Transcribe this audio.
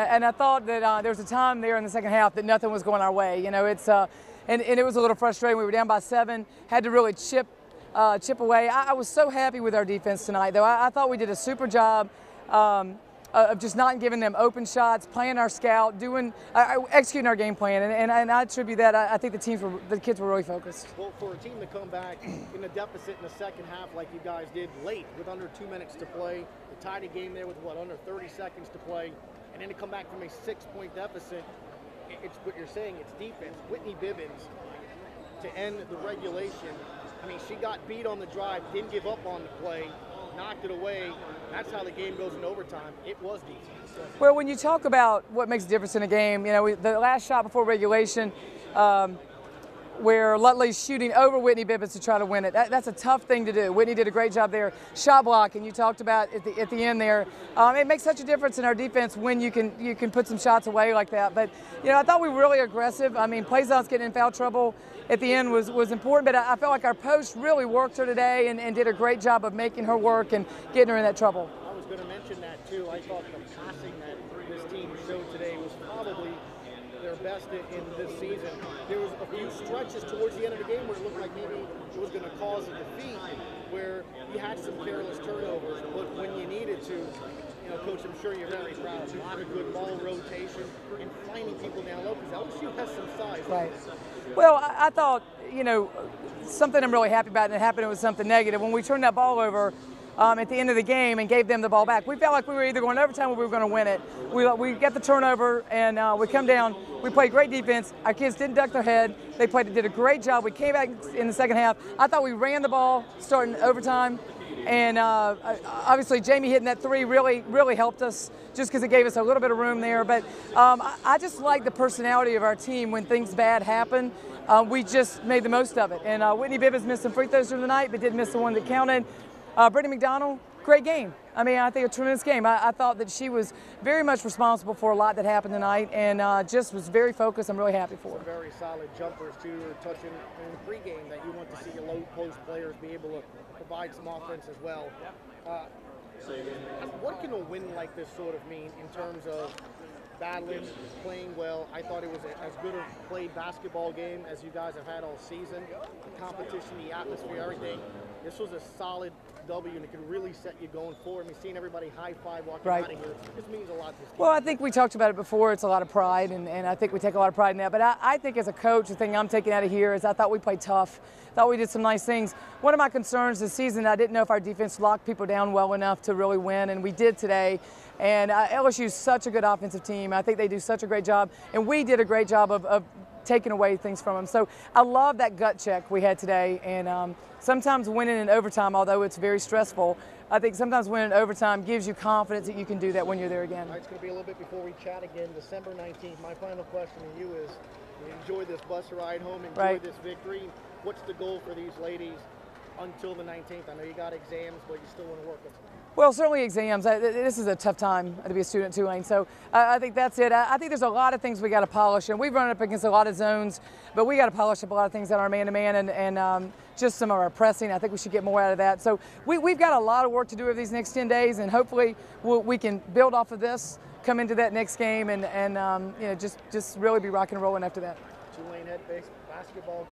and I thought that there was a time there in the second half that nothing was going our way. You know, and it was a little frustrating. We were down by 7, had to really chip away. I was so happy with our defense tonight, though. I thought we did a super job of just not giving them open shots, playing our scout, executing our game plan, and I attribute that. I think the kids were really focused. Well, for a team to come back in a deficit in the second half like you guys did late with under 2 minutes to play, to tie the game there with under 30 seconds to play, and then to come back from a 6-point deficit, it's what you're saying, it's defense. Whitney Bibbins, to end the regulation, I mean, she got beat on the drive, didn't give up on the play, knocked it away. That's how the game goes in overtime. It was defense. Well, when you talk about what makes a difference in a game, you know, the last shot before regulation, where Lutley's shooting over Whitney Bibbins to try to win it. That's a tough thing to do. Whitney did a great job there. Shot block, and you talked about at the end there. It makes such a difference in our defense when you can put some shots away like that. But you know, I thought we were really aggressive. I mean, Plaisance getting in foul trouble at the end was important, but I felt like our post really worked her today and did a great job of making her work and getting her in that trouble. I was going to mention that too. I thought the passing that this team showed today was probably their best in this season. There was a few stretches towards the end of the game where it looked like maybe it was going to cause a defeat, where you had some careless turnovers, but when you needed to, you know, Coach, I'm sure you're very proud. A lot of good ball rotation and finding people down low, because LSU has some size. Right. Well, I thought, you know, something I'm really happy about, and it happened, it was something negative. When we turned that ball over at the end of the game and gave them the ball back, we felt like we were either going overtime or we were going to win it. We got the turnover, and we come down. We played great defense. Our kids didn't duck their head. They did a great job. We came back in the second half. I thought we ran the ball starting overtime. And obviously, Jamie hitting that 3 really helped us, just because it gave us a little bit of room there. But I just like the personality of our team when things bad happen. We just made the most of it. And Whitney Bibbins missed some free throws during the night, but didn't miss the one that counted. Brittany McDonald, great game. I mean, I think a tremendous game. I thought that she was very much responsible for a lot that happened tonight, and just was very focused. I'm really happy for her. Some very solid jumpers, too, touching in the pregame that you want to see your low post players be able to provide some offense as well. What can a win like this sort of mean in terms of battling, playing well? I thought it was as good a played basketball game as you guys have had all season. The competition, the atmosphere, everything. This was a solid W, and it can really set you going forward. I mean, seeing everybody high-five walking out of here, this means a lot to this team. Well, I think we talked about it before. It's a lot of pride, and I think we take a lot of pride in that. But I think as a coach, the thing I'm taking out of here is I thought we played tough. Thought we did some nice things. One of my concerns this season, I didn't know if our defense locked people down well enough to really win, and we did today. And LSU is such a good offensive team. I think they do such a great job, and we did a great job of taking away things from them. So I love that gut check we had today, and sometimes winning in overtime, although it's very stressful, I think sometimes winning in overtime gives you confidence that you can do that when you're there again. All right, it's going to be a little bit before we chat again. December 19th, my final question to you is, enjoy this bus ride home, enjoy this victory. What's the goal for these ladies until the 19th? I know you got exams, but you still want to work with them. Well, certainly exams. This is a tough time to be a student at Tulane, so I think that's it. I think there's a lot of things we got to polish, and we've run up against a lot of zones, but we got to polish up a lot of things on our man-to-man and just some of our pressing. I think we should get more out of that. So we've got a lot of work to do over these next 10 days, and hopefully we can build off of this, come into that next game, and you know, just really be rocking and rolling after that. Tulane head basketball